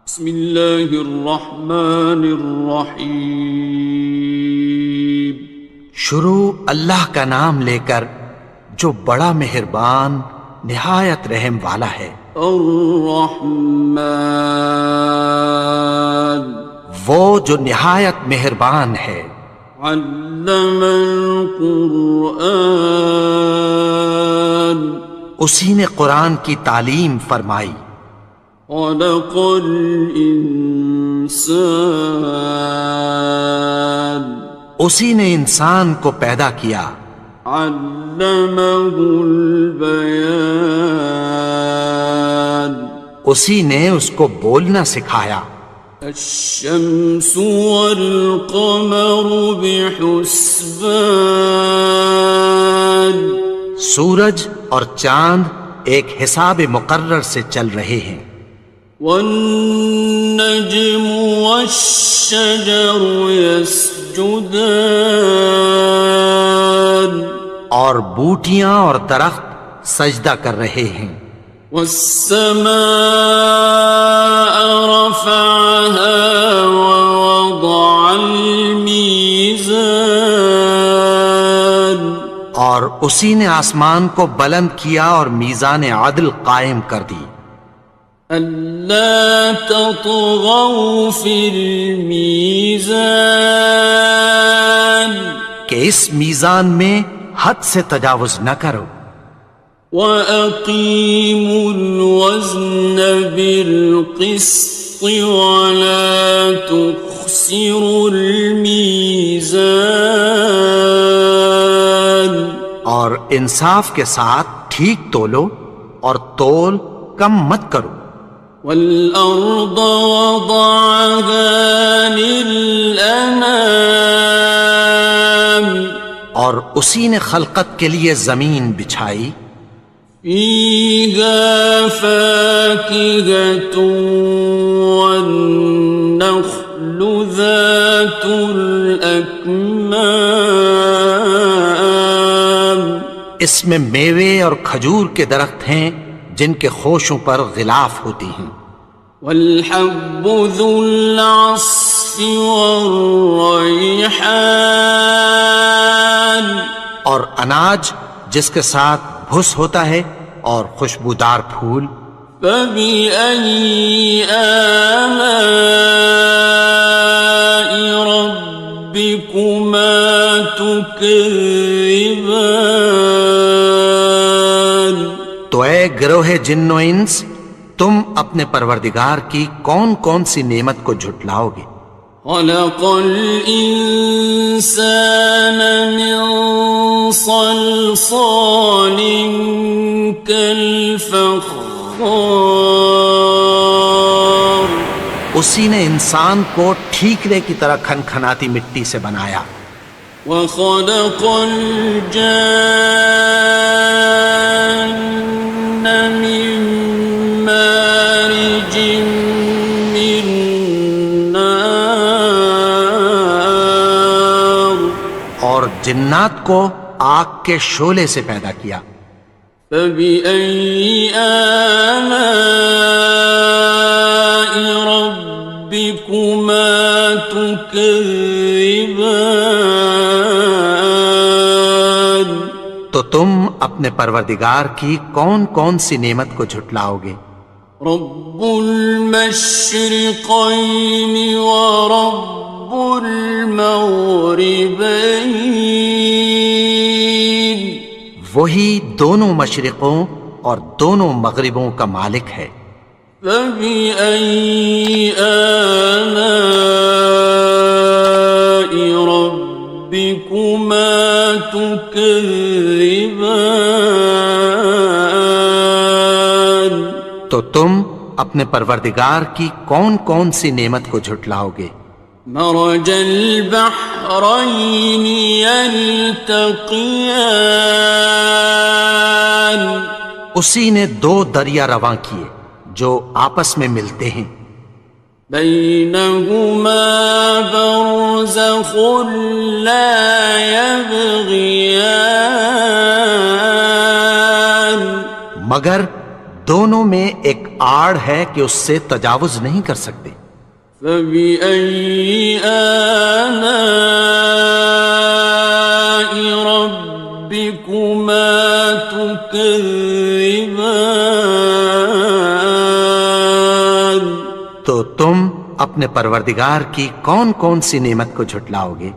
بسم اللہ الرحمن الرحیم۔ شروع اللہ کا نام لے کر جو بڑا مہربان نہایت رحم والا ہے۔ الرحمن، وہ جو نہایت مہربان ہے۔ علم القرآن، اسی نے قرآن کی تعلیم فرمائی۔ خلق الانسان، اسی نے انسان کو پیدا کیا۔ علمہ البیان، اسی نے اس کو بولنا سکھایا۔ الشمس والقمر بحسبان، سورج اور چاند ایک حساب مقرر سے چل رہے ہیں۔ والنجم والشجر يسجدان، اور بوٹیاں اور درخت سجدہ کر رہے ہیں۔ والسماء رفعها ووضع الميزان، اور اسی نے آسمان کو بلند کیا اور میزان عدل قائم کر دی۔ ألا تطغوا في الميزان، کہ اس میزان میں حد سے تجاوز نہ کرو۔ وَأَقِيمُوا الْوَزْنَ بِالْقِسْطِ وَلَا تُخْسِرُوا الْمِيزَانَ، اور انصاف کے ساتھ ٹھیک تولو اور تول کم مت کرو۔ وَالْأَرْضَ وَضَعَهَا لِلْأَنَامِ، اور اسی نے خلقت کے لیے زمین بچھائی۔ فِيهَا فَاكِهَةٌ وَالنَّخْلُ ذَاتُ الْأَكْمَامِ، اس میں میوے اور کھجور کے درخت ہیں جن کے خوشوں پر غلاف ہوتی ہیں۔ وَالْحَبُّ ذُو الْعَصْفِ وَالرَّيْحَانِ، اور اناج جس کے ساتھ بھس ہوتا ہے اور خوشبودار پھول۔ فَبِأَيِّ آلَاءِ رَبِّكُمَا تُكَذِّبَانِ، تو اے گروہ جن و انس، تم اپنے پروردگار کی کون کون سی نعمت کو جھٹلاؤ گے؟ خَلَقَ الْإِنسَانَ مِنْ صَلْصَالٍ كَالْفَخَّارِ، اسی نے انسان کو ٹھیکرے کی طرح کھنکھناتی مٹی سے بنایا۔ وَخَلَقَ الْجَانَّ مِن مَّارِجٍ مِّن نَّارٍ، اور جنات کو آگ کے شعلے سے پیدا کیا۔ فَبِأَيِّ آلَاءِ رَبِّكُمَا تُكَذِّبَانِ، تو تم اپنے پروردگار کی کون کون سی نعمت کو جھٹلاؤ گے؟ رب المشرقین ورب المغربین، وہی دونوں مشرقوں اور دونوں مغربوں کا مالک ہے۔ فَبِأَيِّ آلَاءِ رَبِّكُمَا تُكَذِّبَانِ، تو تم اپنے پروردگار کی کون کون سی نعمت کو جھٹلاؤ گے؟ مرج البحرین یلتقیان، اسی نے دو دریا رواں کیے جو آپس میں ملتے ہیں۔ بینہما برزخ لا یبغیان، مگر دونوں میں ایک آڑ ہے کہ اس سے تجاوز نہیں کر سکتے۔ فبأي آلاء ربكما تكذبان؟ تو تم اپنے پروردگار کی کون کون سی نعمت کو جھٹلاؤ گے؟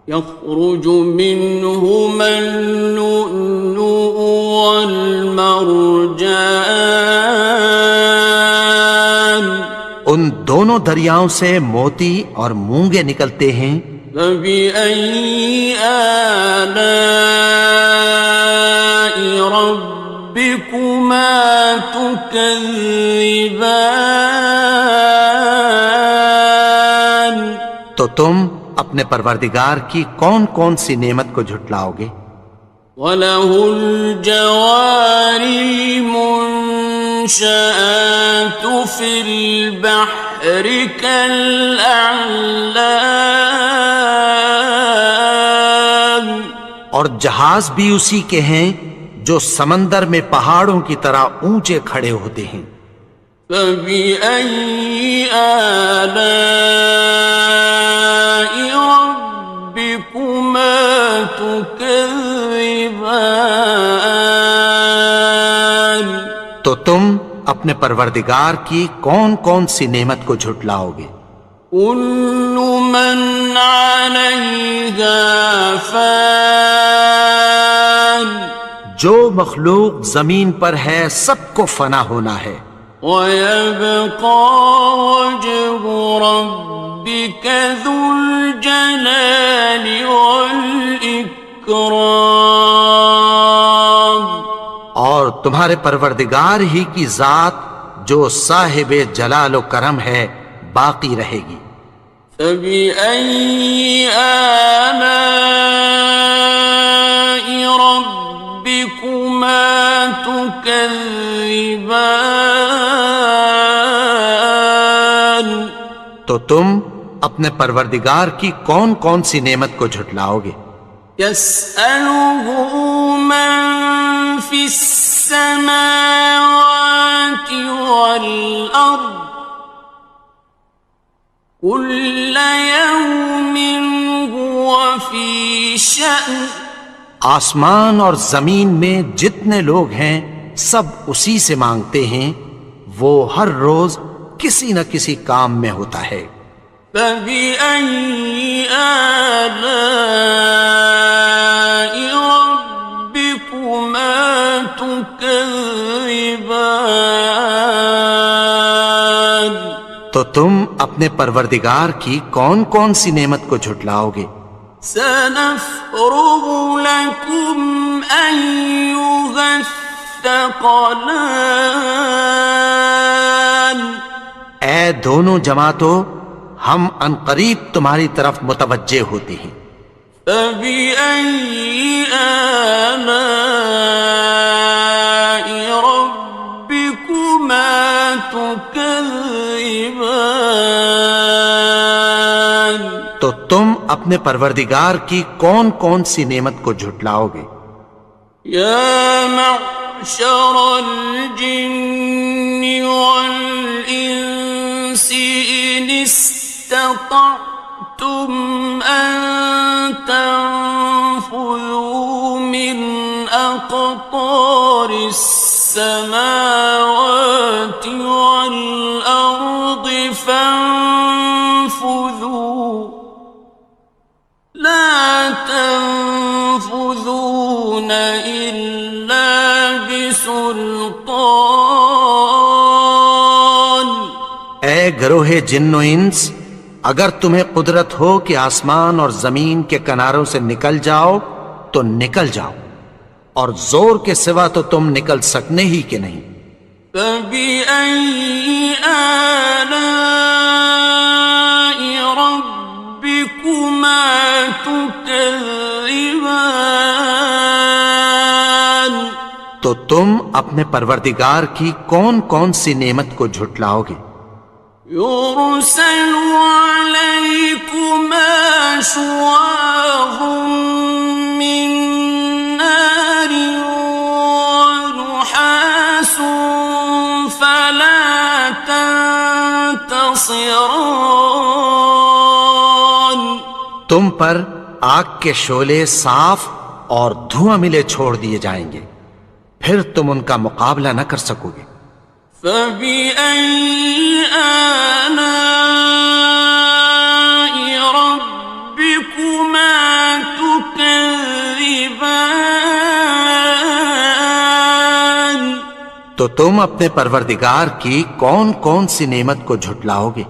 يخرج منهما اللؤلؤ والمرجان، ان دونوں دریاؤں سے موتی اور مونگے نکلتے ہیں۔ فبأي آلاء ربكما تكذبان؟ تو تم اپنے پروردگار کی کون کون سی نعمت کو جھٹلاؤ گے؟ وَلَهُ الْجَوَارِ الْمُنشَآتُ فِي الْبَحْرِ كَالْأَعْلَامِ، اور جہاز بھی اسی کے ہیں جو سمندر میں پہاڑوں کی طرح اونچے کھڑے ہوتے ہیں۔ فَبِأَيِّ آلَاءِ رَبِّكُمَا تُكَذِّبَانِ؟ تو تم اپنے پروردگار کی کون کون سی نعمت کو جھٹلاؤ گے؟ كُلُّ مَنْ عَلَيْهَا فَانٍ، جو مخلوق زمین پر ہے سب کو فنا ہونا ہے۔ وَيَبْقَى وَجْهُ رَبِّكَ ذُو الْجَلَالِ وَالْإِكْرَامِ، اور تمہارے پروردگار ہی کی ذات جو صاحب جلال و کرم ہے باقی رہے گی۔ فَبِأَيِّ آلَاءِ رَبِّكُمَا تُكَذِّبَانِ؟ تو تم اپنے پروردگار کی کون کون سی نعمت کو جھٹلاؤ گے؟ يَسْأَلُهُ مَن فِي السَّمَاوَاتِ وَالْأَرْضِ كُلَّ يَوْمٍ هُوَ فِي شَأْنٍ، آسمان اور زمین میں جتنے لوگ ہیں سب اسی سے مانگتے ہیں، وہ ہر روز کسی نہ کسی کام میں ہوتا ہے۔ فَبِأَيِّ آلَاءِ رَبِّكُمَا تُكَذِّبَانِ؟ تو تم اپنے پروردگار کی کون کون سی نعمت کو جھٹلاؤ گے؟ سَنَفْرُغُ لَكُمْ أَيُّهَ الثَّقَلَانِ، اے دونوں جماعتوں، ہم عنقریب تمہاری طرف متوجہ ہوتے ہیں۔ فَبِأَيِّ آلَاءِ رَبِّكُمَا تُكَذِّبَانِ؟ تو تم اپنے پروردگار کی کون کون سی نعمت کو جھٹلاؤ گے؟ يَا مَعْشَرَ الْجِنِّ وَالْإِنسِ إِنِ اسْتَطَعْتُمْ أَن تَنفُذُوا مِنْ أَقْطَارِ السَّمَاوَاتِ وَالْأَرْضِ فَانفُذُوا لَا تَنفُذُونَ إِلَّا بِسُلْطَانٍ۔ اے گروہ جن و انس، اگر تمہیں قدرت ہو کہ آسمان اور زمین کے کناروں سے نکل جاؤ تو نکل جاؤ، اور زور کے سوا تو تم نکل سکنے ہی کہ نہیں۔ فَبِأَيِّ آلَاءِ رَبِّكُمَا تُكَذِّبَانِ؟ تو تم اپنے پروردگار کی کون کون سی نعمت کو جھٹلاؤ گے؟ يُرْسَلُ عَلَيْكُمَا شُوَاظٌ مِّن نَّارٍ وَنُحَاسٌ خاصران. تم پر آگ کے شعلے صاف اور دھواں ملے چھوڑ دیے جائیں گے، پھر تم ان کا مقابلہ نہ کر سکو گے۔ فبأي آلاء ربكما تكذبان. تو تم اپنے پروردگار کی کون کون سی نعمت کو جھٹلاؤ گے؟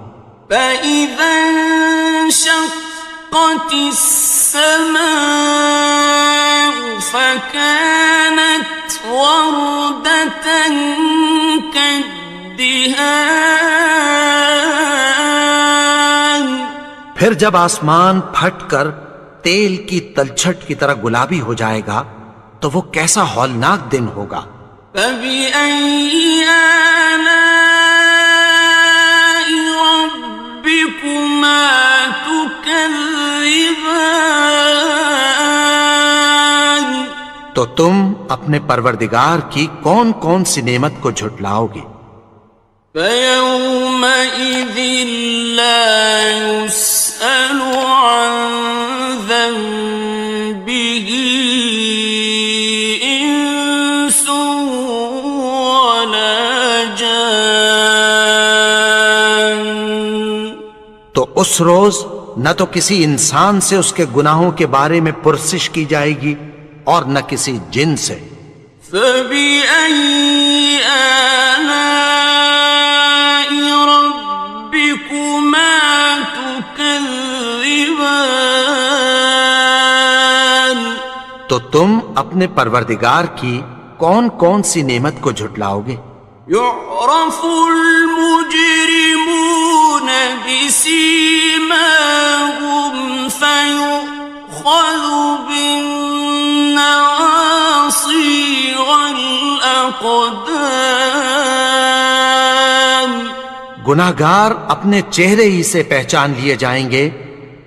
فإذا انشقت السماء فكانت وردة كالدهان. پھر جب آسمان پھٹ کر تیل کی تلچھٹ کی طرح گلابی ہو جائے گا تو وہ کیسا ہولناک دن ہوگا۔ فبأي آلاء ربكما تكذبان. تو تم اپنے پروردگار کی کون کون سی نعمت کو جھٹلاؤ گے؟ فيومئذ لا يسأل عن ذنبه إنس ولا جان. تو اس روز نہ تو کسی انسان سے اس کے گناہوں کے بارے میں پرسش کی جائے گی اور نہ کسی جن سے۔ فبأي آلاء ربكما تكذبان. تو تم اپنے پروردگار کی کون کون سی نعمت کو جھٹلاؤ گے؟ يعرف المجرمون بسيماهم فيؤخذ بالنواصي والأقدام. گناہگار اپنے چہرے ہی سے پہچان لیے جائیں گے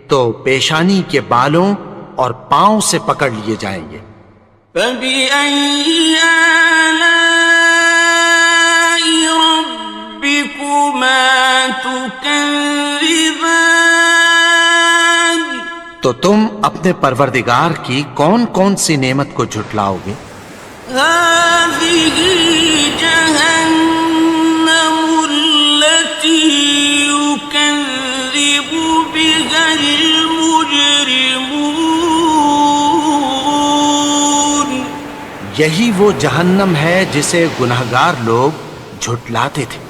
تو پیشانی کے بالوں اور پاؤں سے پکڑ لیے جائیں گے۔ فبأي آلاء ربكما تكذبان. تو تم اپنے پروردگار کی کون کون سی نعمت کو جھٹلاؤ گے؟ هذه جهنم التي يكذب بها المجرمون. یہی وہ جہنم ہے جسے گناہگار لوگ جھٹلاتے تھے۔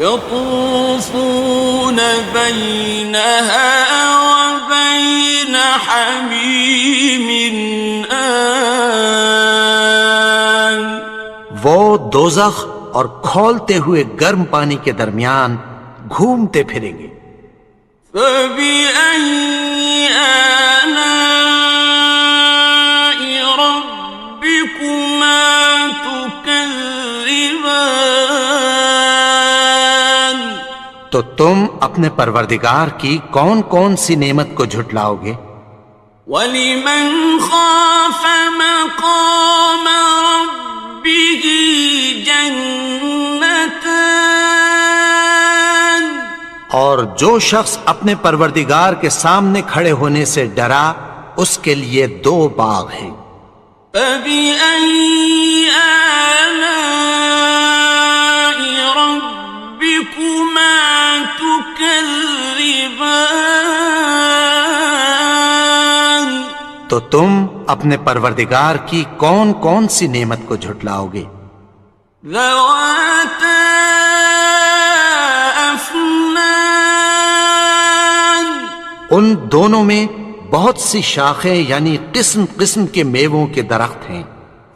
يطوفون بينها وبين حميم آن. وہ دوزخ اور کھولتے ہوئے گرم پانی کے درمیان گھومتے پھریں گے۔ فبأي آلاء ربكما تكذبان. تو تم اپنے پروردگار کی کون کون سی نعمت کو جھٹلاؤ گے؟ وَلِمَنْ خَافَ مَقَامَ رَبِّهِ جَنَّتَانِ. اور جو شخص اپنے پروردگار کے سامنے کھڑے ہونے سے ڈرا اس کے لیے دو باغ ہیں۔ فَبِأَيِّ آلَاءِ رَبِّكُمَا تُكَذِّبَانِ. تو تم اپنے پروردگار کی کون کون سی نعمت کو جھٹلاؤ گے؟ ذَوَاتَا أَفْنَانٍ. ان دونوں میں بہت سی شاخیں یعنی قسم قسم کے میووں کے درخت ہیں۔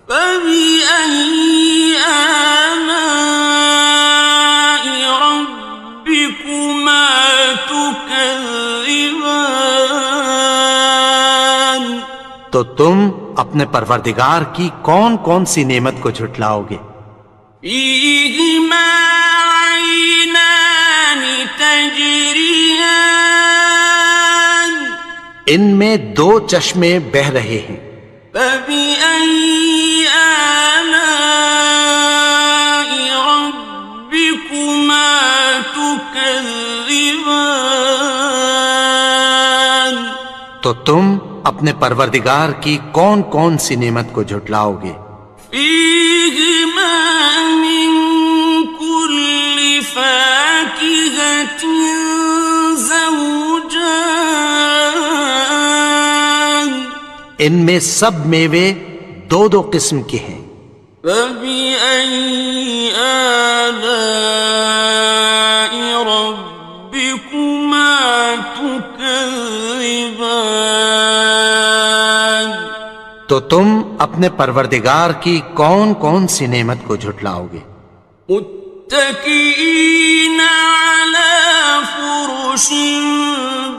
فَبِأَيِّ آلَاءِ رَبِّكُمَا تُكَذِّبَانِ. تو تم اپنے پروردگار کی کون کون سی نعمت کو جھٹلاؤ گے؟ فِيهِمَا عَيْنَانِ تَجْرِيَانِ. ان میں دو چشمے بہہ رہے ہیں۔ فَبِأَيِّ آلَاءِ رَبِّكُمَا تُكَذِّبَانِ. تكذبان تو تم اپنے پروردگار کی کون کون سی نعمت کو جھٹلاؤ گے؟ فيهما من كل فاكهة زوجان ان میں سب میوے دو دو قسم کے ہیں۔ فبأي آلاء ربكما تكذبان تو تم اپنے پروردگار کی کون کون سی نعمت کو جھٹلاؤ گے؟ متكئين على فرش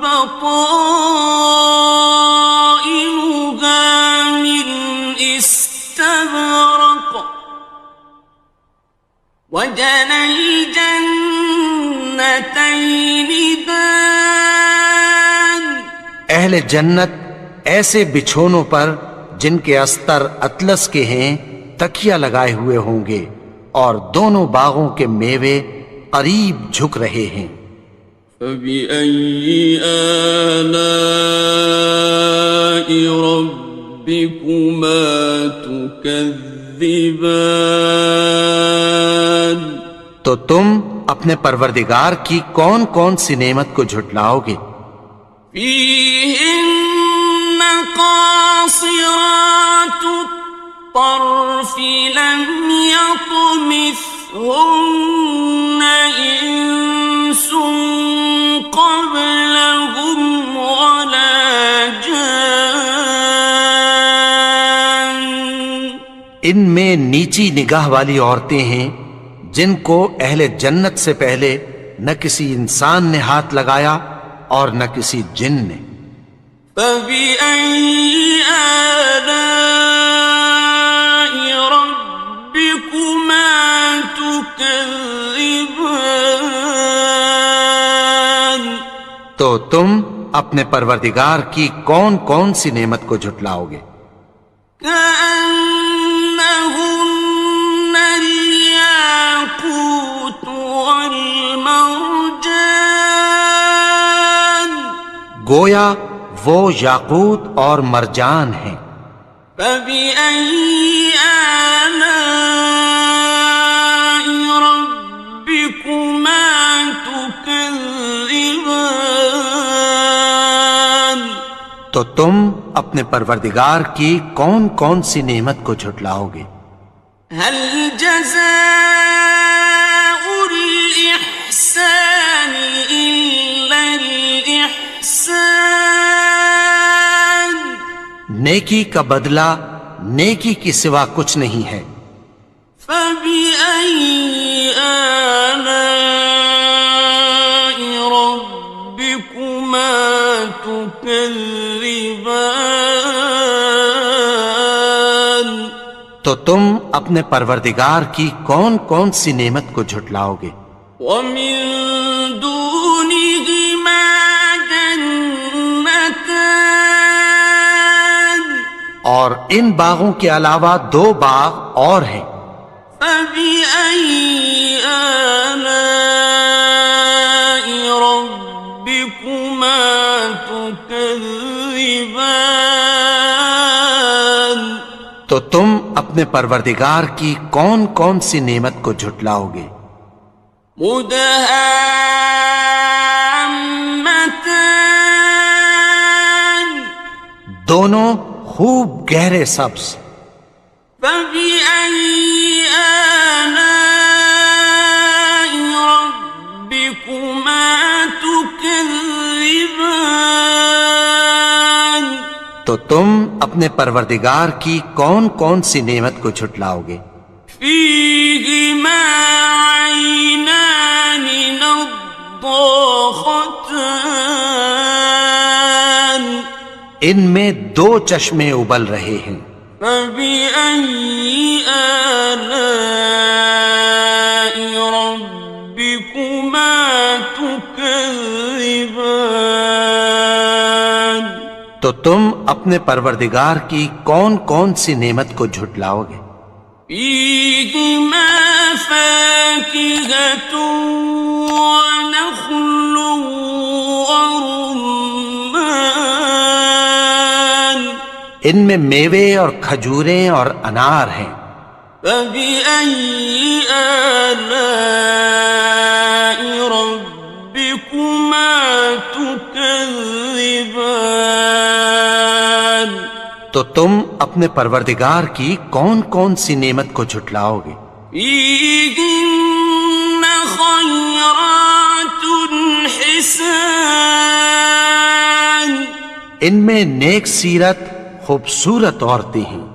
بطائنها من استبرق وجنى الجنتين دان اہل جنت ایسے بچھونوں پر جن کے استر اطلس کے ہیں تکیہ لگائے ہوئے ہوں گے اور دونوں باغوں کے میوے قریب جھک رہے ہیں۔ فبأي آلاء ربكما تكذبان تو تم اپنے پروردگار کی کون کون سی نعمت کو جھٹلاؤ گے؟ فيهن قاصرات الطرف لم يطمثهن إنس قبلهم ولا جان ان میں نیچی نگاہ والی عورتیں ہیں جن کو اہل جنت سے پہلے نہ کسی انسان نے ہاتھ لگایا اور نہ کسی جن نے۔ فبأي آلاء ربكما تكذبان تو تم اپنے پروردگار کی کون کون سی نعمت کو جھٹلاؤ گے؟ كأنهن الياقوت والمرجان گویا وہ یاقوت اور مرجان ہیں۔ فبأي آلاء ربكما تكذبان تو تم اپنے پروردگار کی کون کون سی نعمت کو جھٹلاؤ گے؟ هل جزاء الإحسان إلا الإحسان نیکی کا بدلہ نیکی کی سوا کچھ نہیں ہے۔ فبأي آلاء ربكما تكذبان تو تم اپنے پروردگار کی کون کون سی نعمت کو جھٹلاؤ گے؟ ومن دونهما جنتان اور ان باغوں کے علاوہ دو باغ اور ہیں۔ فبأي آلاء ربكما تكذبان تو تم اپنے پروردگار کی کون کون سی نعمت کو جھٹلاؤ گے؟ مدهامتان دونوں خوب گہرے سبز۔ فبأي آلاء ربكما تكذبان تو تم اپنے پروردگار کی کون کون سی نعمت کو جھٹلاؤ گے؟ فيهما عينان نضاختان ان میں دو چشمے ابل رہے ہیں۔ فبأي آلاء ربكما تكذبان تو تم اپنے پروردگار کی کون کون سی نعمت کو جھٹلاؤ گے؟ فيهما فاكهة ونخل ورمان ان میں میوے اور کھجوریں اور انار ہیں. فبأي آلاء ربكما تكذبان تو تم اپنے پروردگار کی کون کون سی نعمت کو جھٹلاؤ گے؟ فيهن خيرات حسان ان میں نیک سیرت خوبصورت عورتیں ہیں.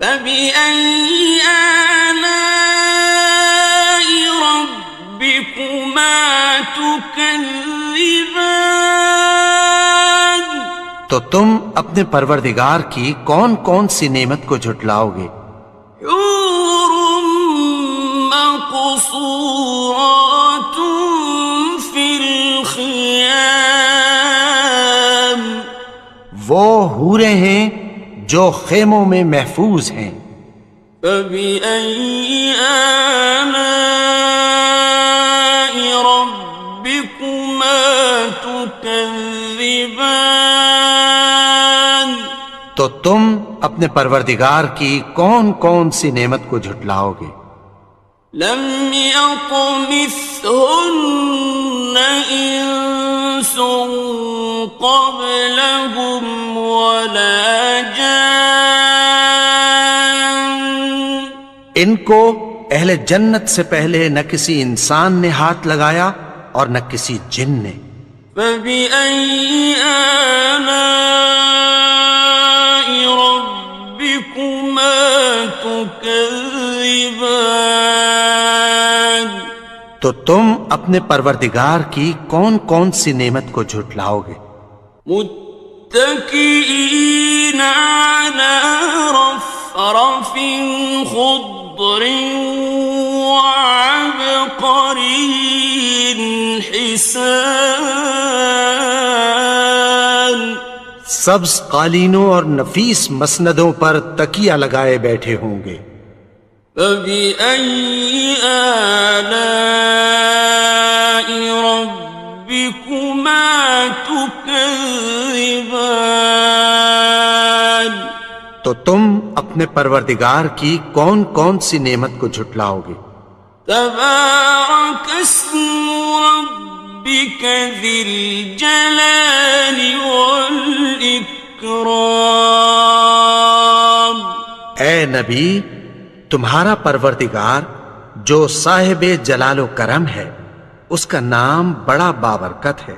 فبأي آلاء ربكما تكذبان تو تم اپنے پروردگار کی کون کون سی نعمت کو جھٹلاؤ گے؟ حور مقصورات في الخيام وہ حوریں ہیں جو خیموں میں محفوظ ہیں. فبأي آلاء ربكما تكذبان تو تم اپنے پروردگار کی کون کون سی نعمت کو جھٹلاؤ گے؟ لم يطمثهن إنس قبلهم ولا جان ان کو اہل جنت سے پہلے نہ کسی انسان نے ہاتھ لگایا اور نہ کسی جن نے. فبأي آلاء ربكما تكذبان تو تم اپنے پروردگار کی کون کون سی نعمت کو جھٹلاؤ گے؟ متكئين على رفرف خضر وعبقري حسان سبز قالینوں اور نفیس مسندوں پر تکیہ لگائے بیٹھے ہوں گے. فبأي آلاء ربكما تكذبان تو تم اپنے پروردگار کی کون کون سی نعمت کو جھٹلاؤ گے؟ تبارك اسم ربك ذي الجلال والإكرام اے نبی، تمہارا پروردگار جو صاحب جلال و کرم ہے، اس کا نام بڑا بابرکت ہے.